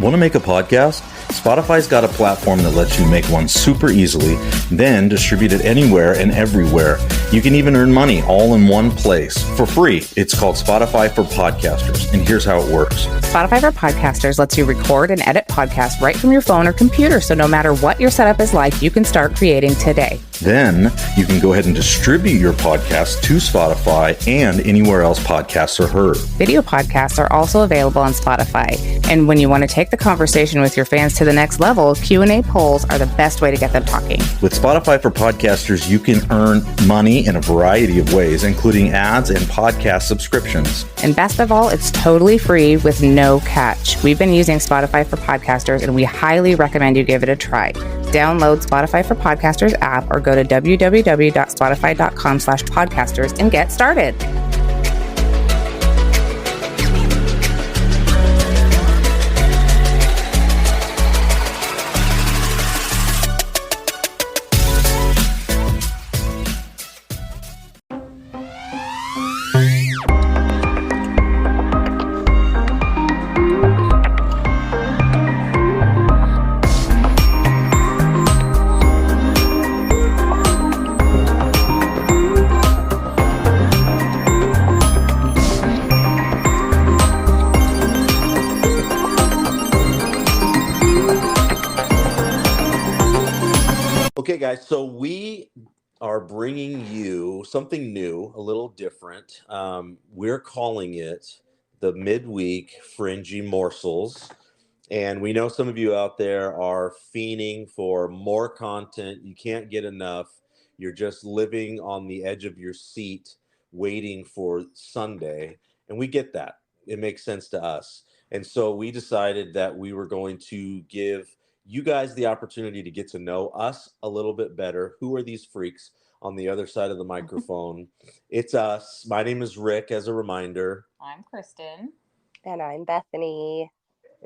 Want to make a podcast? Spotify's got a platform that lets you make one super easily, then distribute it anywhere and everywhere. You can even earn money all in one place for free. It's called Spotify for Podcasters, and here's how it works. Spotify for Podcasters lets you record and edit podcasts right from your phone or computer, so no matter what your setup is like, you can start creating today. Then you can go ahead and distribute your podcast to Spotify and anywhere else podcasts are heard. Video podcasts are also available on Spotify. And when you want to take the conversation with your fans to the next level, Q&A polls are the best way to get them talking. With Spotify for Podcasters, you can earn money in a variety of ways, including ads and podcast subscriptions. And best of all, it's totally free with no catch. We've been using Spotify for Podcasters, and we highly recommend you give it a try. Download Spotify for Podcasters app or go to www.spotify.com/podcasters and get started. Okay, guys, so we are bringing you something new, a little different. We're calling it the midweek Fringy Morsels. And we know some of you out there are fiending for more content. You can't get enough. You're just living on the edge of your seat waiting for Sunday. And we get that. It makes sense to us. And so we decided that we were going to give you guys the opportunity to get to know us a little bit better. Who are these freaks on the other side of the microphone? It's us. My name is Rick, as a reminder. I'm Kristin. And I'm Bethany.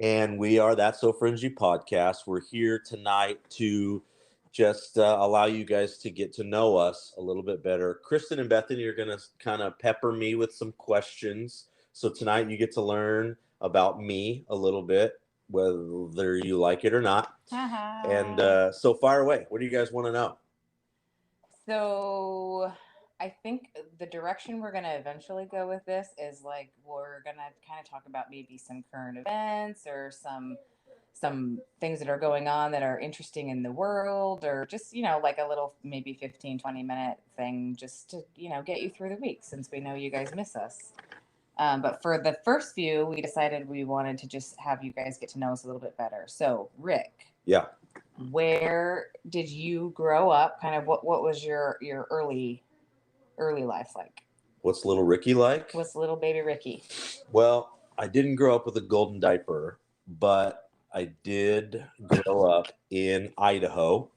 And we are That's So Fringy Podcast. We're here tonight to just allow you guys to get to know us a little bit better. Kristin and Bethany are going to kind of pepper me with some questions. So tonight you get to learn about me a little bit, whether you like it or not. And so fire away. What do you guys want to know? So I think the direction we're going to eventually go with this is like we're going to kind of talk about maybe some current events or some things that are going on that are interesting in the world, or just, like a little maybe 15-20 minute thing just to, get you through the week, since we know you guys miss us. But for the first few, we decided we wanted to just have you guys get to know us a little bit better. So, Rick. Yeah. Where did you grow up? Kind of what was your early life like? What's little Ricky like? What's little baby Ricky? Well, I didn't grow up with a golden diaper, but I did grow up in Idaho,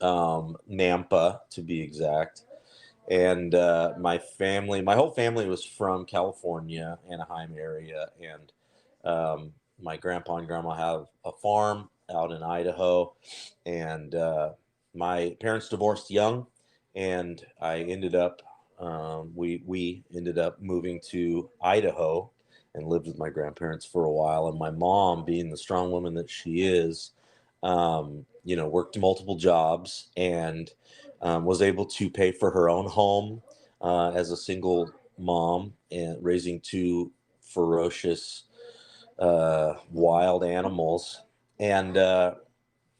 Nampa to be exact. And my whole family was from California, Anaheim area. And my grandpa and grandma have a farm out in Idaho. And my parents divorced young. And I ended up, we ended up moving to Idaho and lived with my grandparents for a while. And my mom, being the strong woman that she is, worked multiple jobs and was able to pay for her own home as a single mom, and raising two ferocious wild animals. And,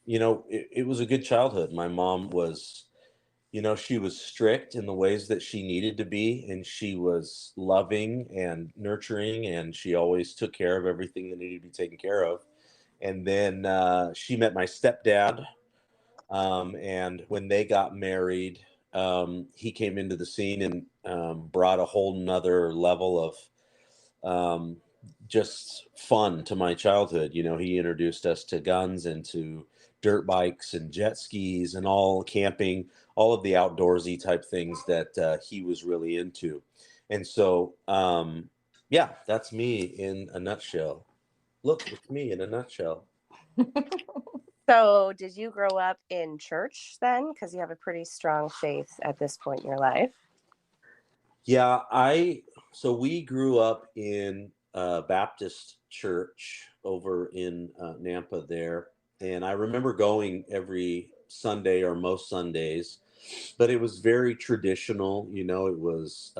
it was a good childhood. My mom was, she was strict in the ways that she needed to be, and she was loving and nurturing, and she always took care of everything that needed to be taken care of. And then she met my stepdad. And when they got married, he came into the scene and brought a whole nother level of just fun to my childhood. He introduced us to guns and to dirt bikes and jet skis and all camping, all of the outdoorsy type things that he was really into. And so, that's me in a nutshell. Look, it's me in a nutshell. So did you grow up in church then? Because you have a pretty strong faith at this point in your life. Yeah, so we grew up in Baptist church over in Nampa there. And I remember going every Sunday or most Sundays, but it was very traditional. It was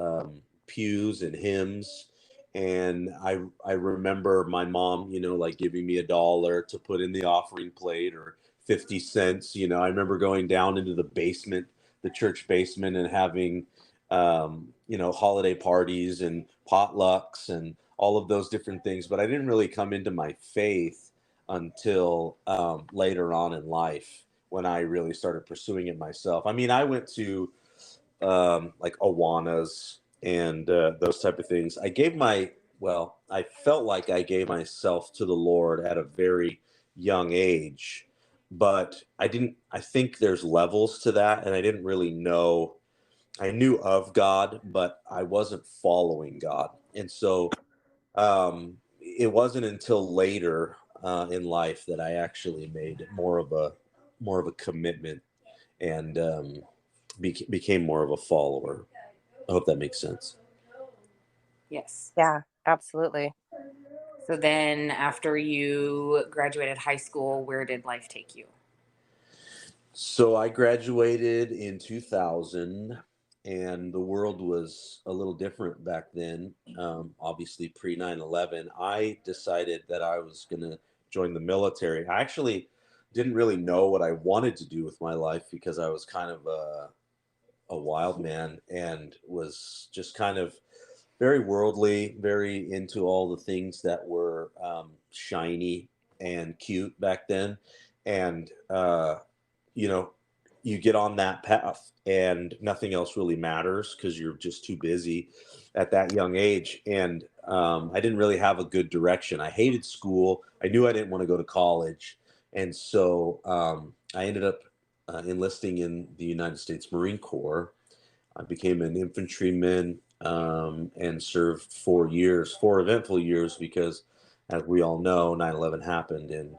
pews and hymns. And I remember my mom, like giving me $1 to put in the offering plate or 50 cents. I remember going down into the basement, the church basement, and having, holiday parties and potlucks and all of those different things. But I didn't really come into my faith until later on in life when I really started pursuing it myself. I mean, I went to like Awanas and those type of things. I felt like I gave myself to the Lord at a very young age, but I think there's levels to that. And I didn't really know, I knew of God, but I wasn't following God. And so it wasn't until later in life that I actually made more of a commitment and became more of a follower. I hope that makes sense. Yes. Yeah, absolutely. So then after you graduated high school, where did life take you? So I graduated in 2000, and the world was a little different back then. Obviously, pre 9/11, I decided that I was going to join the military. I actually didn't really know what I wanted to do with my life because I was kind of a wild man and was just kind of very worldly, very into all the things that were shiny and cute back then. And, you know, you get on that path and nothing else really matters because you're just too busy at that young age. And I didn't really have a good direction. I hated school. I knew I didn't want to go to college. And so I ended up enlisting in the United States Marine Corps. I became an infantryman and served 4 years, 4 eventful years, because as we all know, 9/11 happened in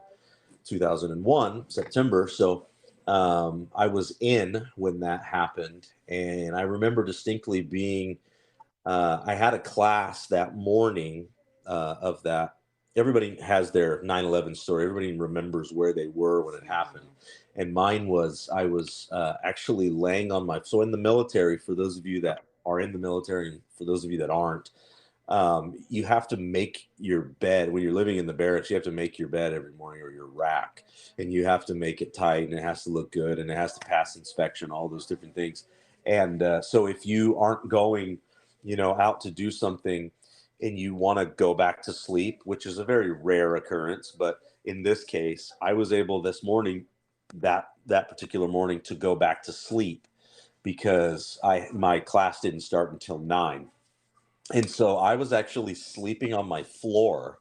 2001, September. So I was in when that happened. And I remember distinctly being, I had a class that morning of that. Everybody has their 9/11 story. Everybody remembers where they were when it happened. And mine was, I was actually laying on my, so in the military, for those of you that are in the military, and for those of you that aren't, you have to make your bed when you're living in the barracks. You have to make your bed every morning, or your rack, and you have to make it tight, and it has to look good, and it has to pass inspection, all those different things. And so if you aren't going, out to do something, and you want to go back to sleep, which is a very rare occurrence, but in this case, I was able this morning, that particular morning, to go back to sleep because my class didn't start until 9. And so I was actually sleeping on my floor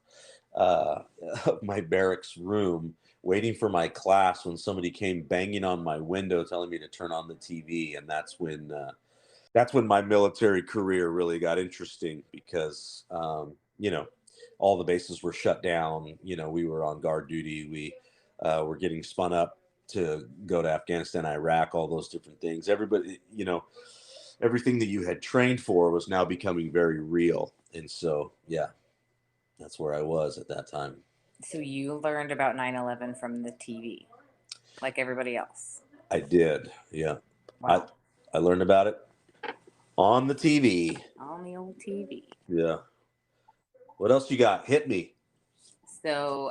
uh, of my barracks room, waiting for my class, when somebody came banging on my window, telling me to turn on the TV. And that's when my military career really got interesting, because all the bases were shut down. We were on guard duty. We were getting spun up to go to Afghanistan, Iraq, all those different things. Everybody, everything that you had trained for was now becoming very real. And so, yeah, that's where I was at that time. So you learned about 9/11 from the TV, like everybody else. I did. Yeah. Wow. I learned about it on the TV. On the old TV. Yeah. What else you got? Hit me. So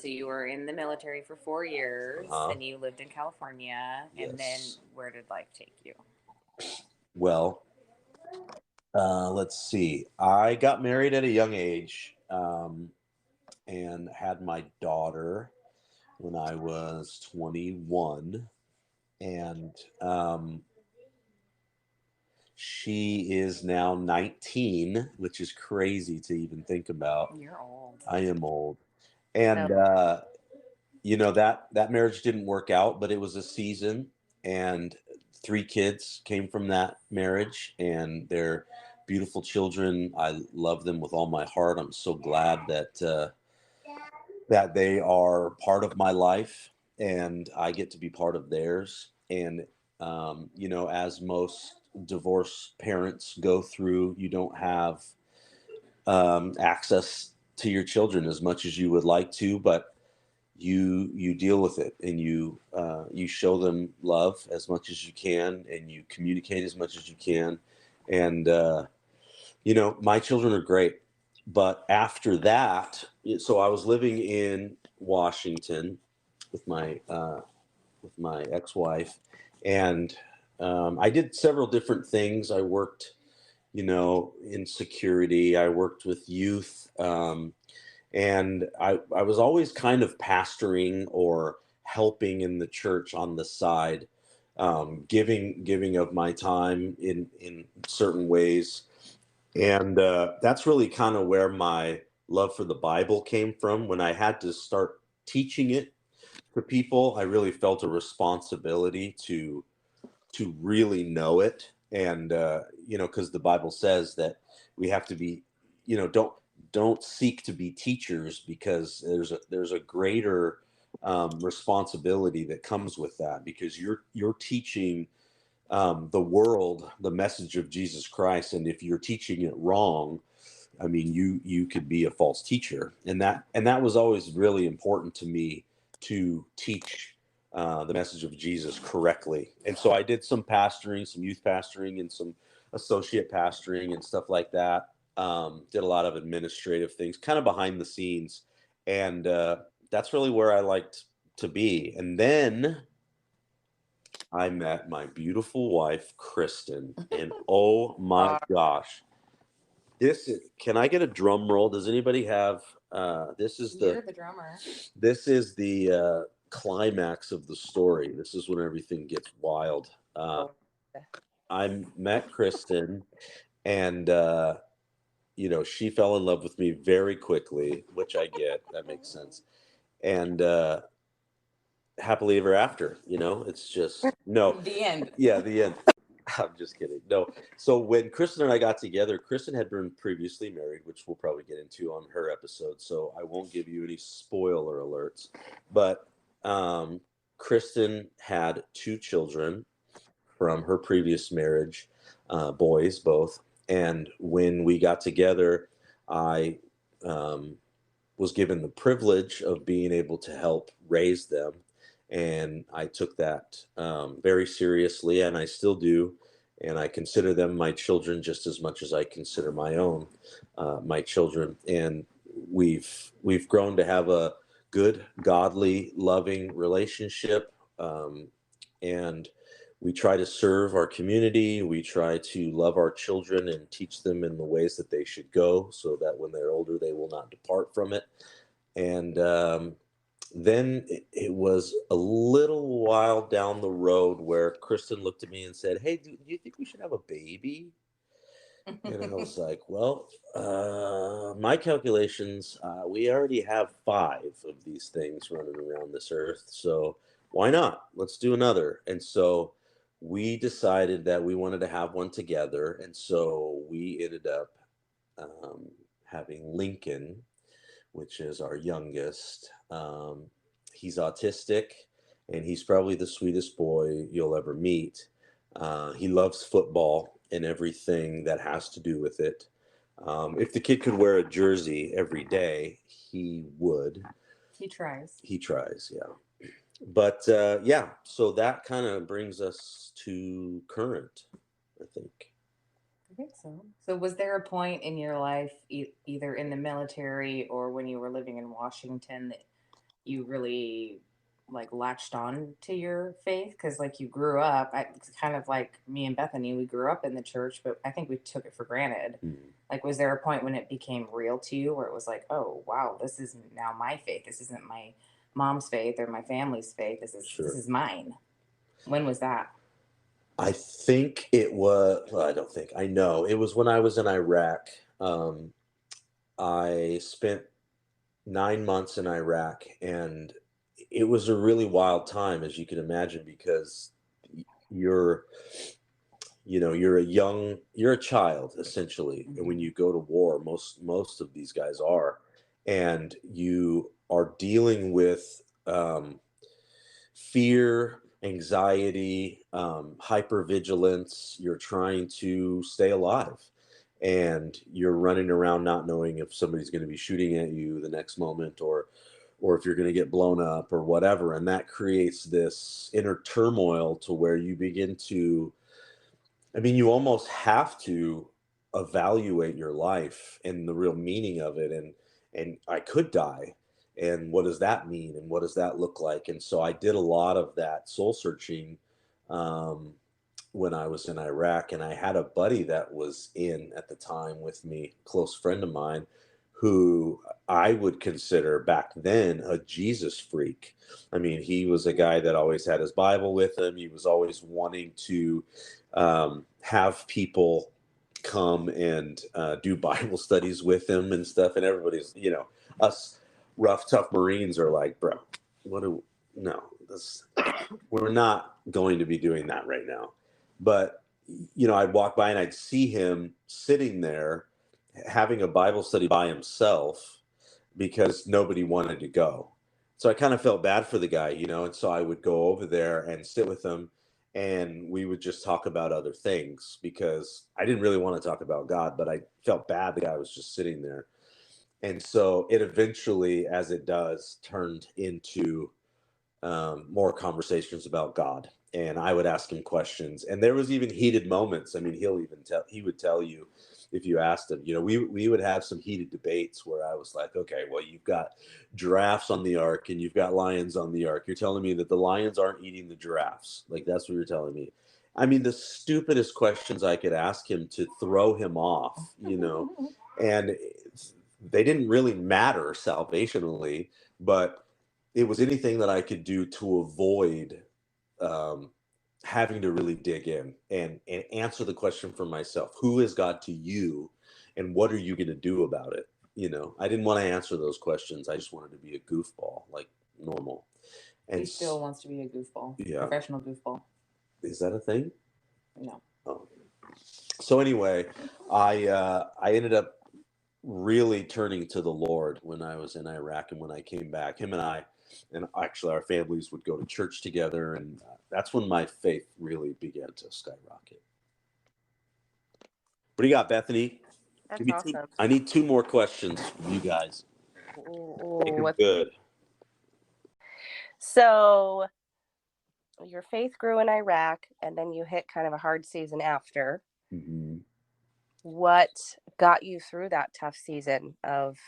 you were in the military for 4 years, then you lived in California, and then Yes. where did life take you? Well, let's see. I got married at a young age, and had my daughter when I was 21. And she is now 19, which is crazy to even think about. You're old. I am old. And, No. that marriage didn't work out, but it was a season. And 3 kids came from that marriage, and they're beautiful children. I love them with all my heart. I'm so glad that they are part of my life, and I get to be part of theirs. And, as most divorced parents go through, you don't have access to your children as much as you would like to, but you deal with it, and you show them love as much as you can, and you communicate as much as you can. And my children are great. But after that, so I was living in Washington with my ex-wife, and I did several different things. I worked, in security. I worked with youth, and I was always kind of pastoring or helping in the church on the side, giving of my time in certain ways. And that's really kind of where my love for the Bible came from. When I had to start teaching it to people, I really felt a responsibility to really know it. And because the Bible says that we have to be, don't seek to be teachers, because there's a greater responsibility that comes with that, because you're teaching the world the message of Jesus Christ. And if you're teaching it wrong, I mean, you could be a false teacher. And that was always really important to me, to teach the message of Jesus correctly. And so I did some pastoring, some youth pastoring, and some associate pastoring and stuff like that. Did a lot of administrative things, kind of behind the scenes. And that's really where I liked to be. And then I met my beautiful wife, Kristin, and oh my gosh, can I get a drum roll? Does anybody have, You're the drummer. this is the climax of the story. This is when everything gets wild. I met Kristin, and, she fell in love with me very quickly, which I get, that makes sense. And, happily ever after, it's just, no. The end. Yeah, the end. I'm just kidding. No. So when Kristin and I got together, Kristin had been previously married, which we'll probably get into on her episode. So I won't give you any spoiler alerts. But Kristin had 2 children from her previous marriage, boys both. And when we got together, I was given the privilege of being able to help raise them. And I took that very seriously, and I still do. And I consider them my children just as much as I consider my own my children. And we've grown to have a good, godly, loving relationship. And we try to serve our community. We try to love our children and teach them in the ways that they should go, so that when they're older, they will not depart from it. And then it was a little while down the road where Kristin looked at me and said, "Hey, do you think we should have a baby?" And I was like, "Well, my calculations, we already have 5 of these things running around this earth, so why not? Let's do another." And so we decided that we wanted to have one together, and so we ended up having Lincoln, which is our youngest. He's autistic, and he's probably the sweetest boy you'll ever meet. He loves football and everything that has to do with it. If the kid could wear a jersey every day, he would. He tries. He tries, yeah. But yeah, so that kind of brings us to current, I think. I think so. So was there a point in your life, either in the military or when you were living in Washington, that you really latched on to your faith? Because you grew up, it's kind of like me and Bethany, we grew up in the church, but I think we took it for granted. Was there a point when it became real to you, where it was like, oh wow, this is now my faith, this isn't my mom's faith or my family's faith, this is mine? When was that? I think it was, well, I don't think, I know it was when I was in Iraq. I spent 9 months in Iraq, and it was a really wild time, as you can imagine, because you're a child, essentially. And when you go to war, most of these guys are, and you are dealing with fear, anxiety, hypervigilance. You're trying to stay alive. and you're running around not knowing if somebody's going to be shooting at you the next moment, or if you're going to get blown up or whatever. And that creates this inner turmoil to where you begin to, I mean, you almost have to evaluate your life and the real meaning of it. And I could die. And what does that mean? And what does that look like? And so I did a lot of that soul searching um, when I was in Iraq. And I had a buddy that was in at the time with me, close friend of mine, who I would consider back then a Jesus freak. I mean, he was a guy that always had his Bible with him. He was always wanting to have people come and do Bible studies with him and stuff. And everybody's, us rough, tough Marines are like, bro, no, we're not going to be doing that right now. But, I'd walk by and I'd see him sitting there having a Bible study by himself because nobody wanted to go. So I kind of felt bad for the guy, and so I would go over there and sit with him, and we would just talk about other things because I didn't really want to talk about God, but I felt bad the guy was just sitting there. And so it eventually, as it does, turned into more conversations about God. And I would ask him questions, and there was even heated moments. I mean, he would tell you if you asked him, we would have some heated debates where I was like, okay, well, you've got giraffes on the ark and you've got lions on the ark. You're telling me that the lions aren't eating the giraffes. Like, that's what you're telling me. I mean, the stupidest questions I could ask him to throw him off, and they didn't really matter salvationally, but it was anything that I could do to avoid having to really dig in and answer the question for myself. Who is God to you, and what are you going to do about it? I didn't want to answer those questions. I just wanted to be a goofball, like normal. And he still wants to be a goofball. Yeah. Professional goofball. Is that a thing? No. Oh. So anyway, I ended up really turning to the Lord when I was in Iraq, and when I came back, him and I, and actually our families would go to church together, and that's when my faith really began to skyrocket. What do you got, Bethany? That's awesome. I need 2 more questions from you guys. Make them good. So your faith grew in Iraq, and then you hit kind of a hard season after. Mm-hmm. What got you through that tough season of,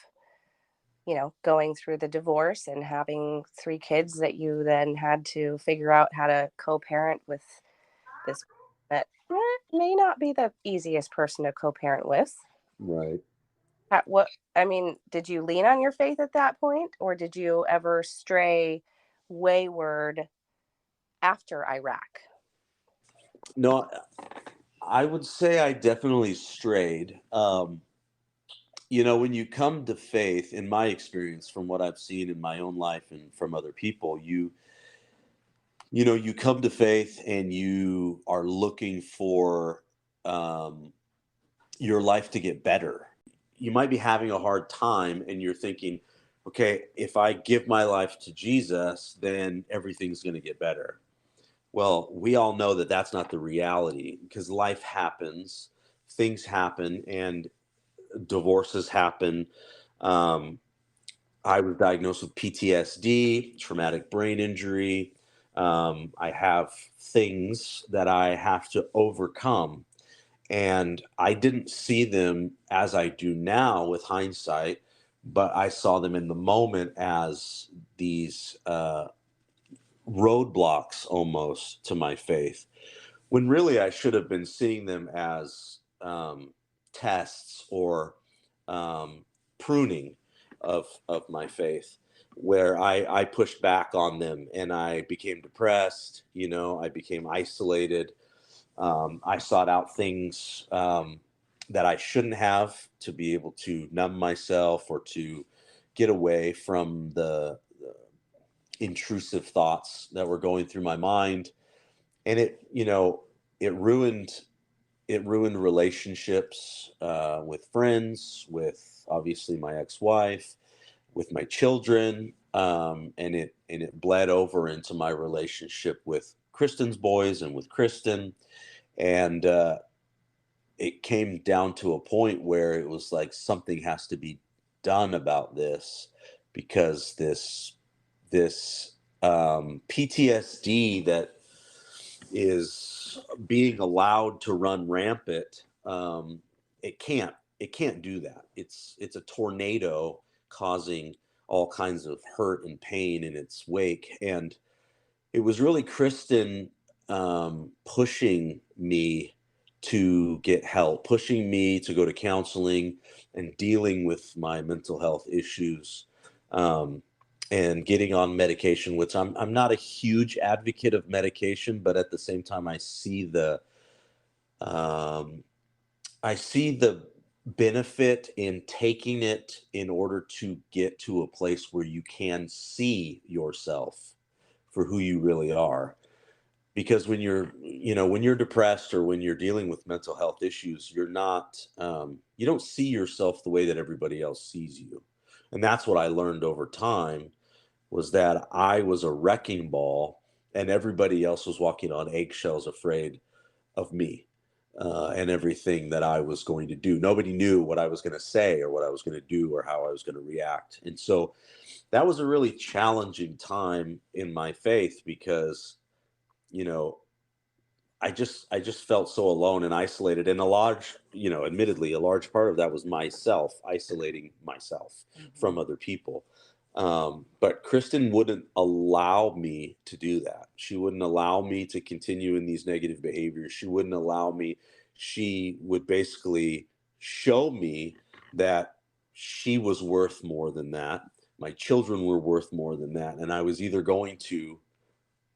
going through the divorce and having 3 kids that you then had to figure out how to co-parent with this that may not be the easiest person to co-parent with? Right. Did you lean on your faith at that point, or did you ever stray wayward after Iraq? No, I would say I definitely strayed. When you come to faith, in my experience, from what I've seen in my own life and from other people, you come to faith and you are looking for your life to get better. You might be having a hard time and you're thinking, okay, if I give my life to Jesus, then everything's going to get better. Well, we all know that that's not the reality, because life happens, things happen, and divorces happen. I was diagnosed with PTSD, traumatic brain injury. I have things that I have to overcome, and I didn't see them as I do now with hindsight, but I saw them in the moment as these roadblocks almost to my faith, when really I should have been seeing them as tests or pruning of my faith, where I pushed back on them and I became depressed. I became isolated. I sought out things that I shouldn't have, to be able to numb myself or to get away from the intrusive thoughts that were going through my mind. And it ruined relationships with friends, with obviously my ex-wife, with my children, and it bled over into my relationship with Kristen's boys and with Kristin. And it came down to a point where it was like something has to be done about this, because this PTSD that is being allowed to run rampant, it can't do that. It's a tornado causing all kinds of hurt and pain in its wake. And it was really Kristen pushing me to get help, pushing me to go to counseling and dealing with my mental health issues, um, and getting on medication, which I'm not a huge advocate of medication, but at the same time, um, I see the benefit in taking it in order to get to a place where you can see yourself for who you really are. Because when you're depressed or when you're dealing with mental health issues, you don't see yourself the way that everybody else sees you. And that's what I learned over time, was that I was a wrecking ball and everybody else was walking on eggshells, afraid of me, and everything that I was going to do. Nobody knew what I was going to say or what I was going to do or how I was going to react. And so that was a really challenging time in my faith, because, you know, I just felt so alone and isolated. And admittedly, a large part of that was myself isolating myself from other people. But Kristen wouldn't allow me to do that. She wouldn't allow me to continue in these negative behaviors. She wouldn't allow me. She would basically show me that she was worth more than that. My children were worth more than that. And I was either going to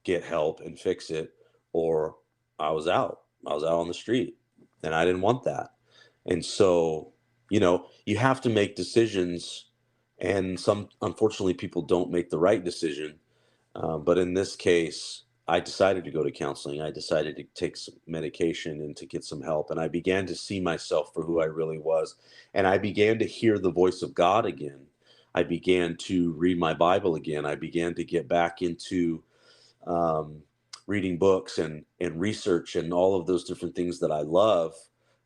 get help and fix it, or I was out. I was out on the street, and I didn't want that. And so, you have to make decisions, and unfortunately, people don't make the right decision. But in this case, I decided to go to counseling. I decided to take some medication and to get some help. And I began to see myself for who I really was. And I began to hear the voice of God again. I began to read my Bible again. I began to get back into um, reading books and research and all of those different things that I love,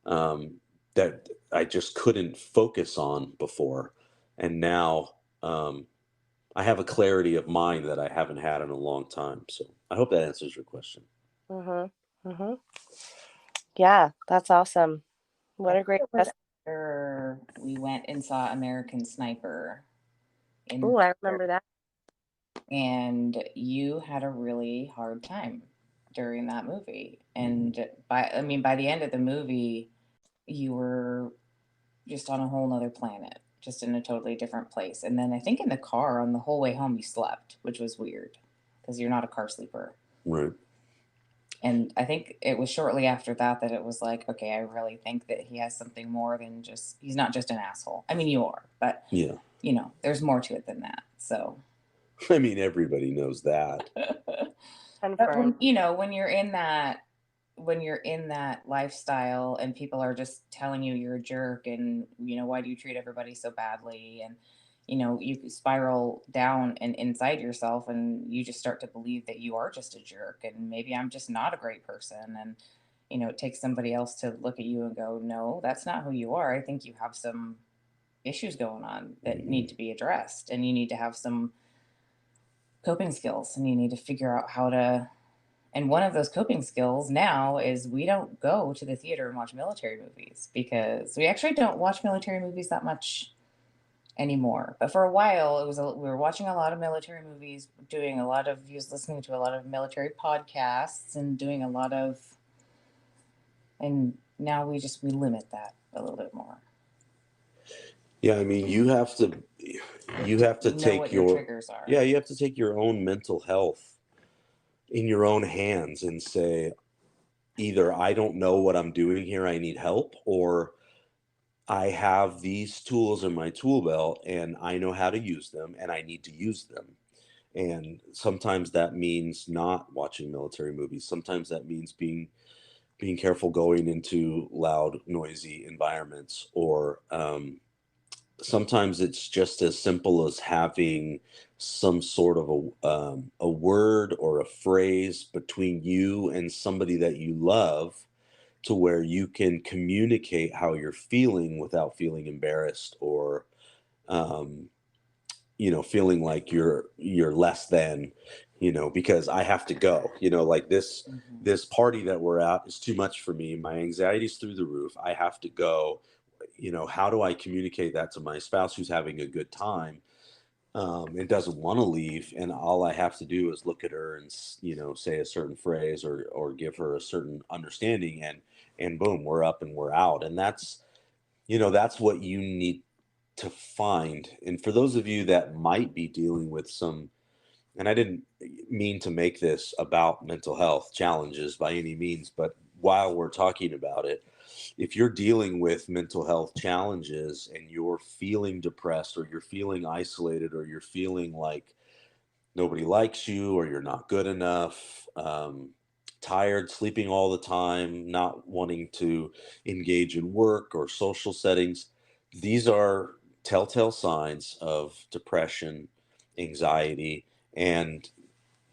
um, that I just couldn't focus on before. And now I have a clarity of mind that I haven't had in a long time. So I hope that answers your question. Mm-hmm. Mm-hmm. Yeah, that's awesome. What a great After we went and saw American Sniper Oh, I remember that. And you had a really hard time during that movie. And by the end of the movie, you were just on a whole nother planet, just in a totally different place. And then I think in the car on the whole way home, you slept, which was weird because you're not a car sleeper. Right. And I think it was shortly after that it was like, okay, I really think that he has something more than he's not just an asshole. I mean, you are, but yeah, there's more to it than that. So, I mean, everybody knows that. But when you're in that lifestyle and people are just telling you you're a jerk and why do you treat everybody so badly, and you spiral down and inside yourself and you just start to believe that you are just a jerk and maybe I'm just not a great person, and it takes somebody else to look at you and go, no, that's not who you are. I think you have some issues going on that need to be addressed, and you need to have some coping skills, and you need to figure out how to. And one of those coping skills now is we don't go to the theater and watch military movies, because we actually don't watch military movies that much anymore. But for a while, we were watching a lot of military movies, listening to a lot of military podcasts, and doing a lot of. And now we limit that a little bit more. Yeah, I mean, you have to take your triggers are. Yeah, you have to take your own mental health in your own hands and say, either I don't know what I'm doing here, I need help, or I have these tools in my tool belt and I know how to use them and I need to use them. And sometimes that means not watching military movies. Sometimes that means being careful going into loud, noisy environments, or sometimes it's just as simple as having some sort of a word or a phrase between you and somebody that you love to where you can communicate how you're feeling without feeling embarrassed or, feeling like you're less than, because I have to go, like this party that we're at is too much for me. My anxiety's through the roof. I have to go. How do I communicate that to my spouse who's having a good time, and doesn't want to leave? And all I have to do is look at her and, say a certain phrase or give her a certain understanding, and boom, we're up and we're out. And that's what you need to find. And for those of you that might be dealing with some, and I didn't mean to make this about mental health challenges by any means, but while we're talking about it, if you're dealing with mental health challenges and you're feeling depressed or you're feeling isolated or you're feeling like nobody likes you or you're not good enough, tired, sleeping all the time, not wanting to engage in work or social settings, these are telltale signs of depression, anxiety, and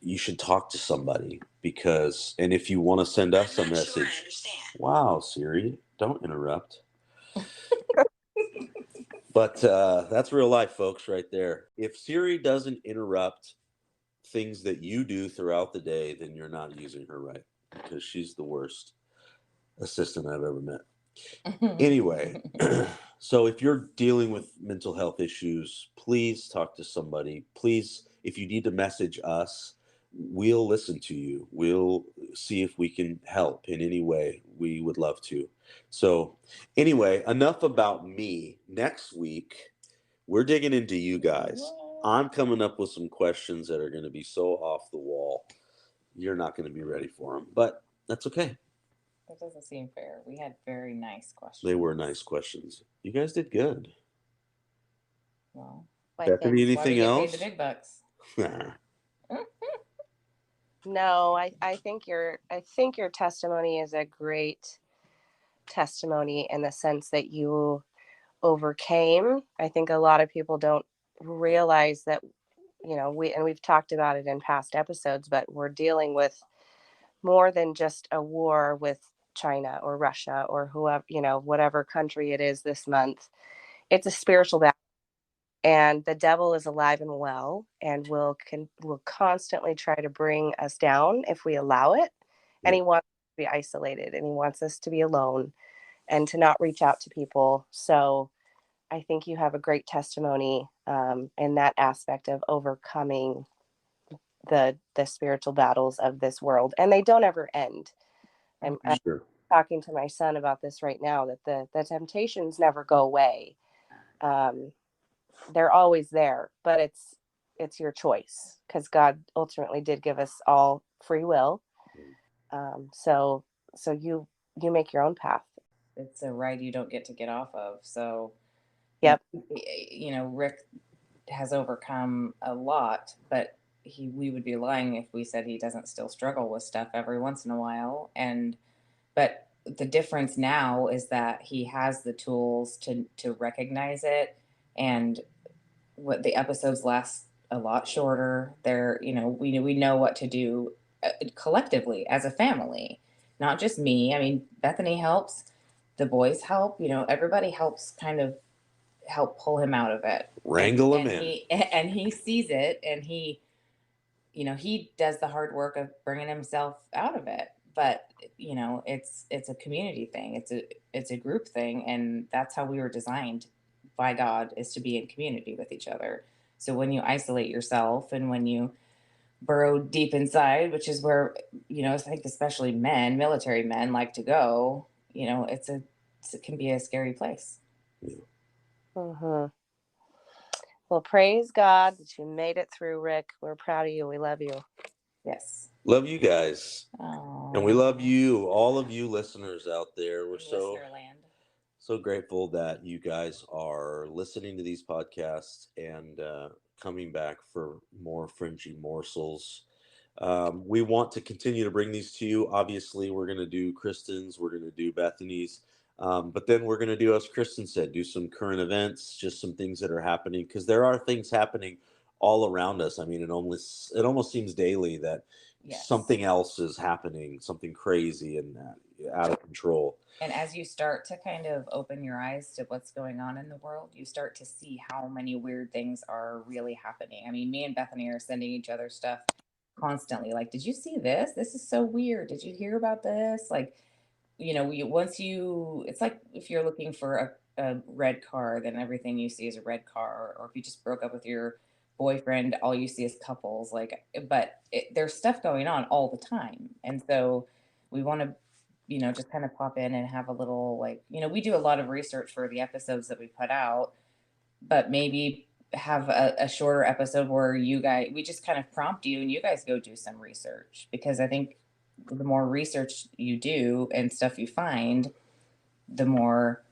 you should talk to somebody and if you want to send us a message, wow, Siri, don't interrupt. But that's real life, folks, right there. If Siri doesn't interrupt things that you do throughout the day, then you're not using her right, because she's the worst assistant I've ever met. Anyway, so if you're dealing with mental health issues, please talk to somebody. Please, if you need to message us, we'll listen to you. We'll see if we can help in any way. We would love to. So anyway, enough about me. Next week, we're digging into you guys. I'm coming up with some questions that are going to be so off the wall. You're not going to be ready for them, but that's okay. That doesn't seem fair. We had very nice questions. They were nice questions. You guys did good. Well, Bethany, anything else? Paid the big bucks. No, I think your testimony is a great testimony in the sense that you overcame. I think a lot of people don't realize that, we've talked about it in past episodes, but we're dealing with more than just a war with China or Russia or whoever, whatever country it is this month. It's a spiritual battle. And the devil is alive and well, and will constantly try to bring us down if we allow it. And he wants us to be isolated, and he wants us to be alone and to not reach out to people. So I think you have a great testimony in that aspect of overcoming the spiritual battles of this world. And they don't ever end. I'm talking to my son about this right now, that the temptations never go away. They're always there, but it's your choice, because God ultimately did give us all free will. So you make your own path. It's a ride you don't get to get off of. So, yep. Rick has overcome a lot, but we would be lying if we said he doesn't still struggle with stuff every once in a while. But the difference now is that he has the tools to recognize it, and what the episodes last a lot shorter. They're, we know what to do collectively as a family, not just me. I mean, Bethany helps, the boys help, everybody helps kind of help pull him out of it. Wrangle him in. And he sees it, and he does the hard work of bringing himself out of it. But, it's a community thing. It's a group thing. And that's how we were designed by God, is to be in community with each other. So when you isolate yourself and when you burrow deep inside, which is where, I think especially military men like to go, it can be a scary place. Mm-hmm. Well, praise God that you made it through, Rick. We're proud of you. We love you. Yes. Love you guys. Aww. And we love you, all of you listeners out there. We're so grateful that you guys are listening to these podcasts and coming back for more Fringy Morsels. We want to continue to bring these to you. Obviously, we're going to do Kristin's, we're going to do Bethany's, but then we're going to do, as Kristin said, do some current events, just some things that are happening, because there are things happening all around us. I mean, it almost seems daily that Yes. something else is happening, something crazy and out of control. And as you start to kind of open your eyes to what's going on in the world, you start to see how many weird things are really happening. I mean, me and Bethany are sending each other stuff constantly. Like, did you see this? This is so weird. Did you hear about this? Like, it's like if you're looking for a red car, then everything you see is a red car. Or if you just broke up with your boyfriend, all you see is couples. Like, but there's stuff going on all the time. And so we want to just kind of pop in and have a little, like, we do a lot of research for the episodes that we put out, but maybe have a shorter episode where we just kind of prompt you and you guys go do some research, because I think the more research you do and stuff you find, the more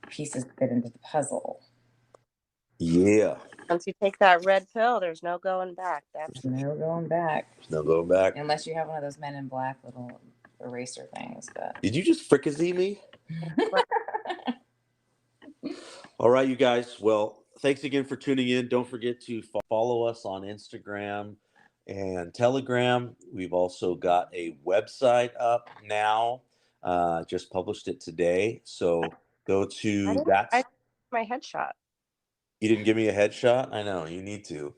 pieces fit into the puzzle. Yeah. Once you take that red pill, there's no going back. That's no going back. There's no going back. Unless you have one of those Men in Black little eraser things. But Did you just fricassee me? All right, you guys. Well, thanks again for tuning in. Don't forget to follow us on Instagram and Telegram. We've also got a website up now. Just published it today. So go to my headshot. You didn't give me a headshot? I know, you need to.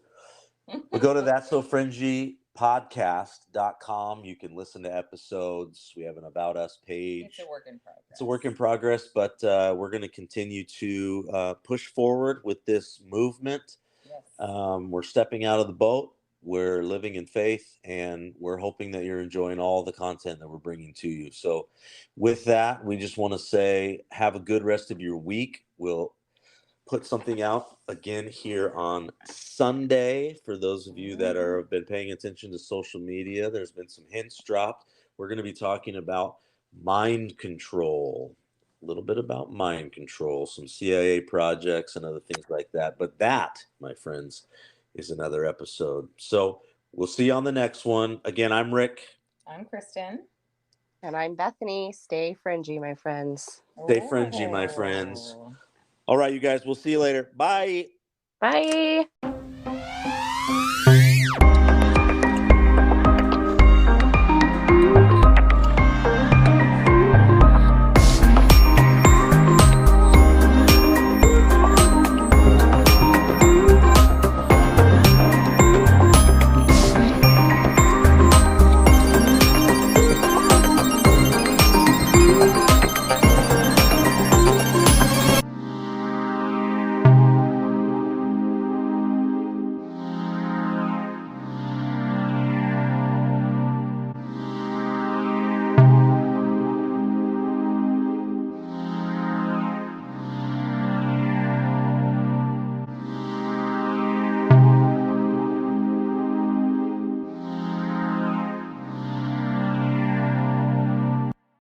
But go to that'sofringypodcast.com. You can listen to episodes. We have an About Us page. It's a work in progress. It's a work in progress, but we're going to continue to push forward with this movement. Yes. We're stepping out of the boat. We're living in faith, and we're hoping that you're enjoying all the content that we're bringing to you. So with that, we just want to say have a good rest of your week. We'll put something out again here on Sunday. For those of you that have been paying attention to social media, there's been some hints dropped. We're going to be talking about mind control, a little bit about mind control, some CIA projects and other things like that. But that, my friends, is another episode. So we'll see you on the next one. Again, I'm Rick. I'm Kristin. And I'm Bethany. Stay fringy, my friends. Stay fringy, my friends. All right, you guys. We'll see you later. Bye. Bye.